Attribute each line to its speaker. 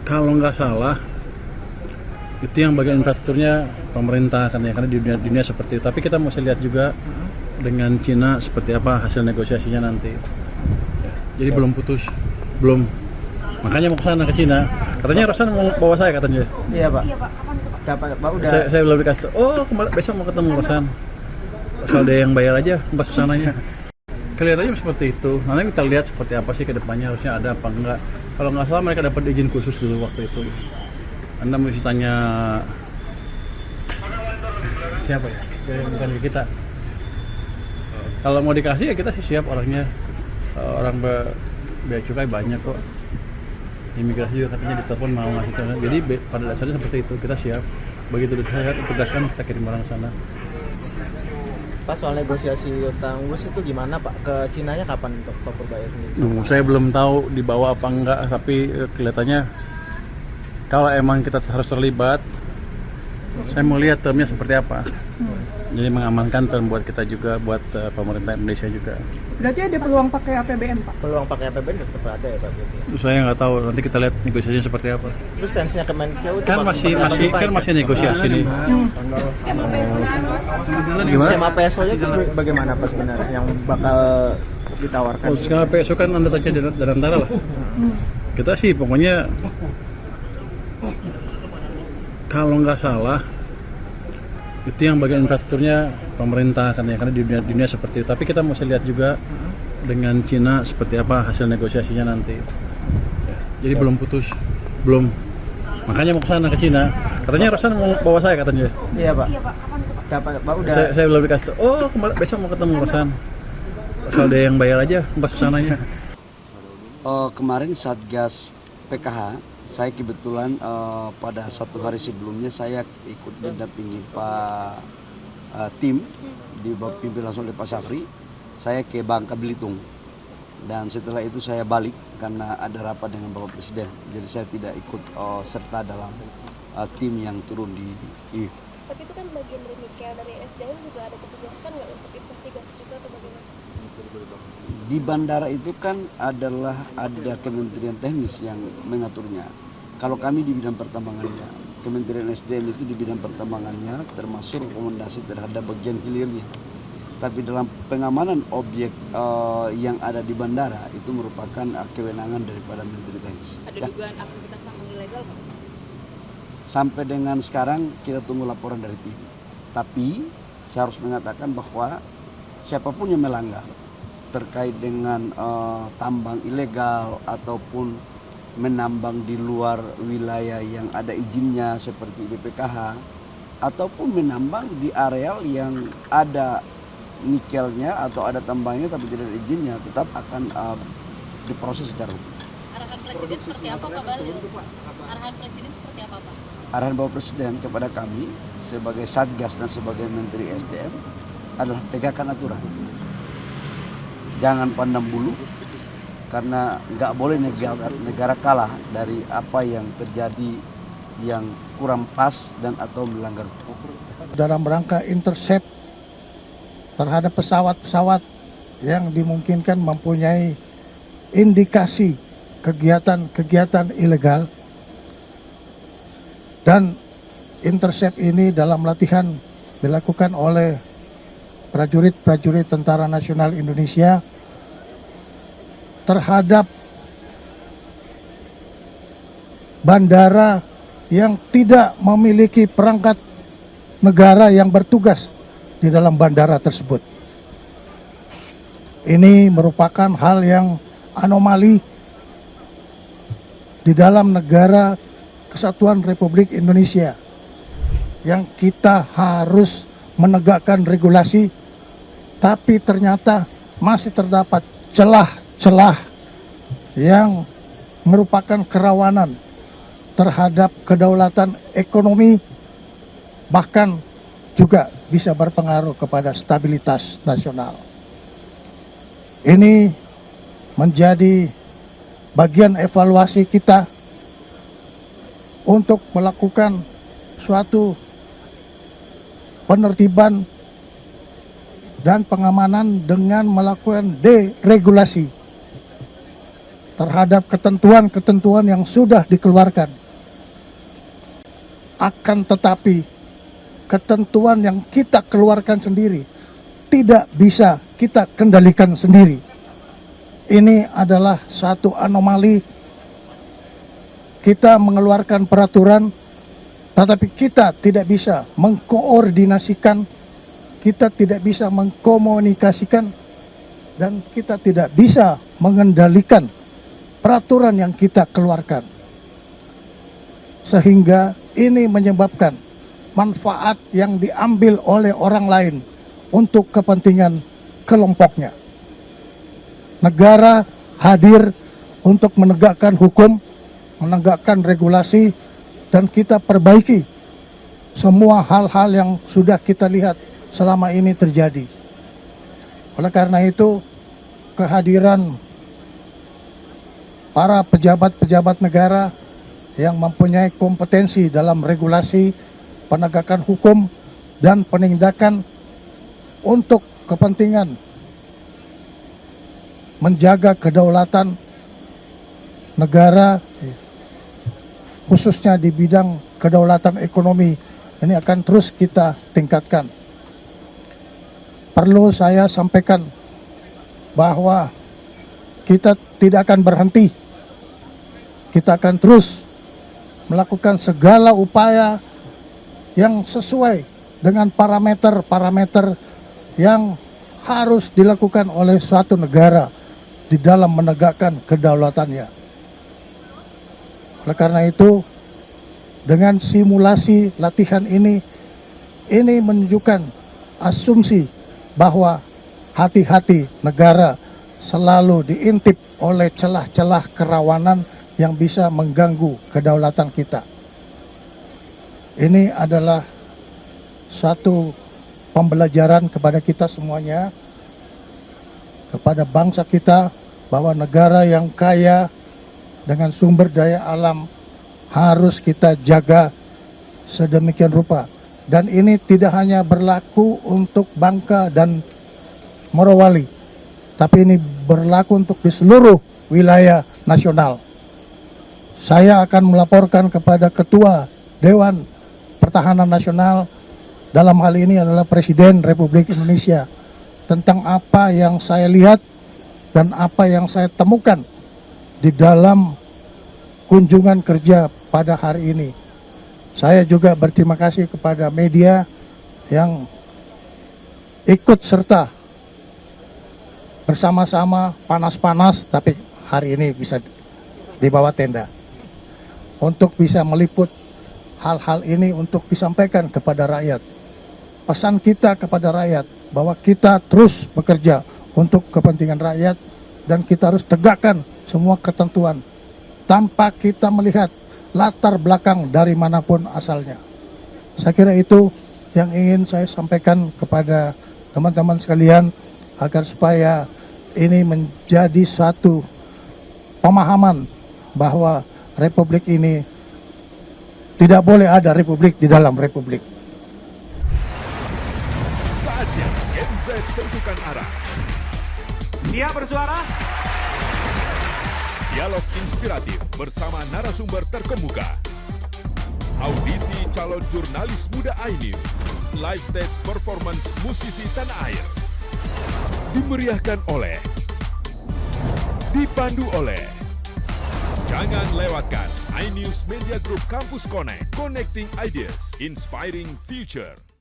Speaker 1: Kalau nggak salah itu yang bagian infrastrukturnya pemerintah kan ya, karena di dunia seperti itu. Tapi kita mesti lihat juga dengan Cina seperti apa hasil negosiasinya nanti. Jadi belum putus, belum. Makanya mau ke sana ke Cina. Katanya Rosan mau bawa saya katanya.
Speaker 2: Iya Pak. Kapan Pak udah?
Speaker 1: Saya belum dikasih tahu. Oh besok mau ketemu Rosan. Asal ada yang bayar aja pas kesananya. Kelihatannya seperti itu. Nanti kita lihat seperti apa sih ke depannya, harusnya ada apa enggak. Kalau nggak salah mereka dapat izin khusus dulu waktu itu. Anda mesti tanya siapa ya? Bukan ke kita. Kalau mau dikasih ya kita sih siap orangnya. Orang bea cukai banyak kok. Imigrasi juga katanya ditelepon mau ngasih sana. Jadi pada dasarnya seperti itu, kita siap. Begitu ditugaskan kita kirim barang ke sana.
Speaker 2: Pak, soal negosiasi utang bus itu gimana Pak? Ke Cinanya kapan untuk Pak Purbaya sendiri?
Speaker 1: Saya belum tahu dibawa apa enggak, tapi kelihatannya kalau emang kita harus terlibat, saya mau lihat termnya seperti apa. Jadi mengamankan term buat kita juga, buat pemerintah Indonesia juga.
Speaker 3: Berarti ada peluang pakai APBN Pak?
Speaker 2: Peluang pakai APBN tetap ada ya Pak?
Speaker 1: Saya nggak tahu, nanti kita lihat negosiasinya seperti apa.
Speaker 2: Terus tensinya Kemenkeu itu
Speaker 1: Kan masih negosiasi nih. Gimana?
Speaker 2: Skema PSO-nya itu bagaimana Pak sebenarnya yang bakal ditawarkan?
Speaker 1: Skema PSO kan Anda tanya dari antara lah. Kita sih pokoknya kalau nggak salah itu yang bagian infrastrukturnya pemerintah kan ya, karena di dunia seperti itu. Tapi kita mesti lihat juga dengan Cina seperti apa hasil negosiasinya nanti. Jadi belum putus, belum. Makanya mau ke sana ke Cina. Katanya Rosan mau bawa saya katanya.
Speaker 2: Iya Pak. Kapan Pak udah?
Speaker 1: Saya belum dikasih tahu. Oh besok mau ketemu Rosan. Asal ada yang bayar aja pas kesananya.
Speaker 4: Kemarin Satgas PKH, saya kebetulan pada satu hari sebelumnya saya ikut mendampingi Pak tim dipimpin langsung oleh Pak Safri. Saya ke Bangka Belitung dan setelah itu saya balik karena ada rapat dengan Bapak Presiden. Jadi saya tidak ikut serta dalam tim yang turun di IU.
Speaker 5: Tapi itu kan bagian dari nikel dari SDM juga ada ditugaskan nggak untuk investigasi juga atau bagaimana?
Speaker 4: Di bandara itu kan ada Kementerian Teknis yang mengaturnya. Kalau kami di bidang pertambangannya, Kementerian SDM itu di bidang pertambangannya termasuk rekomendasi terhadap bagian hilirnya. Tapi dalam pengamanan objek yang ada di bandara itu merupakan kewenangan daripada Menteri Teknis.
Speaker 5: Ada dugaan aktivitas tambang ilegal nggak?
Speaker 4: Sampai dengan sekarang kita tunggu laporan dari tim. Tapi saya harus mengatakan bahwa siapapun yang melanggar terkait dengan tambang ilegal ataupun menambang di luar wilayah yang ada izinnya seperti BPKH ataupun menambang di areal yang ada nikelnya atau ada tambangnya tapi tidak ada izinnya, tetap akan diproses secara hukum.
Speaker 5: Arahan Presiden seperti apa Pak Bahlil? Arahan Presiden seperti apa Pak?
Speaker 4: Arahan Bapak Presiden kepada kami sebagai Satgas dan sebagai Menteri SDM adalah tegakkan aturan. Jangan pandang bulu, karena nggak boleh negara kalah dari apa yang terjadi yang kurang pas dan atau melanggar hukum.
Speaker 6: Dalam rangka intercept terhadap pesawat-pesawat yang dimungkinkan mempunyai indikasi kegiatan ilegal, dan intercept ini dalam latihan dilakukan oleh prajurit-prajurit Tentara Nasional Indonesia terhadap bandara yang tidak memiliki perangkat negara yang bertugas di dalam bandara tersebut. Ini merupakan hal yang anomali di dalam negara Kesatuan Republik Indonesia yang kita harus menegakkan regulasi, tapi ternyata masih terdapat celah-celah yang merupakan kerawanan terhadap kedaulatan ekonomi, bahkan juga bisa berpengaruh kepada stabilitas nasional. Ini menjadi bagian evaluasi kita untuk melakukan suatu penertiban dan pengamanan dengan melakukan deregulasi. terhadap ketentuan-ketentuan yang sudah dikeluarkan. Akan tetapi, ketentuan yang kita keluarkan sendiri tidak bisa kita kendalikan sendiri. Ini adalah satu anomali. Kita mengeluarkan peraturan, tetapi kita tidak bisa mengkoordinasikan, kita tidak bisa mengkomunikasikan, dan kita tidak bisa mengendalikan peraturan yang kita keluarkan. Sehingga ini menyebabkan manfaat yang diambil oleh orang lain untuk kepentingan kelompoknya. Negara hadir untuk menegakkan hukum, menegakkan regulasi, dan kita perbaiki semua hal-hal yang sudah kita lihat selama ini terjadi. Oleh karena itu, kehadiran para pejabat-pejabat negara yang mempunyai kompetensi dalam regulasi, penegakan hukum, dan penindakan untuk kepentingan menjaga kedaulatan negara, khususnya di bidang kedaulatan ekonomi, ini akan terus kita tingkatkan. Perlu saya sampaikan bahwa kita tidak akan berhenti. Kita akan terus melakukan segala upaya yang sesuai dengan parameter-parameter yang harus dilakukan oleh suatu negara di dalam menegakkan kedaulatannya. Oleh karena itu, dengan simulasi latihan ini menunjukkan asumsi bahwa hati-hati negara selalu diintip oleh celah-celah kerawanan yang bisa mengganggu kedaulatan kita. Ini adalah satu pembelajaran kepada kita semuanya, kepada bangsa kita, bahwa negara yang kaya dengan sumber daya alam harus kita jaga sedemikian rupa. Dan ini tidak hanya berlaku untuk Bangka dan Morowali, tapi ini berlaku untuk di seluruh wilayah nasional. Saya akan melaporkan kepada Ketua Dewan Pertahanan Nasional, dalam hal ini adalah Presiden Republik Indonesia, tentang apa yang saya lihat dan apa yang saya temukan di dalam kunjungan kerja pada hari ini. Saya juga berterima kasih kepada media yang ikut serta bersama-sama panas-panas, tapi hari ini bisa di bawah tenda untuk bisa meliput hal-hal ini untuk disampaikan kepada rakyat. Pesan kita kepada rakyat bahwa kita terus bekerja untuk kepentingan rakyat dan kita harus tegakkan semua ketentuan tanpa kita melihat latar belakang dari manapun asalnya. Saya kira itu yang ingin saya sampaikan kepada teman-teman sekalian, agar supaya ini menjadi suatu pemahaman bahwa republik ini tidak boleh ada republik di dalam republik.
Speaker 7: Saatnya Gen Z tentukan arah.
Speaker 8: Siap bersuara?
Speaker 7: Dialog inspiratif bersama narasumber terkemuka. Audisi calon jurnalis muda iNews. Live stage performance musisi tanah air. Dimeriahkan oleh, dipandu oleh. Jangan lewatkan iNews Media Group Campus Connect. Connecting Ideas, Inspiring Future.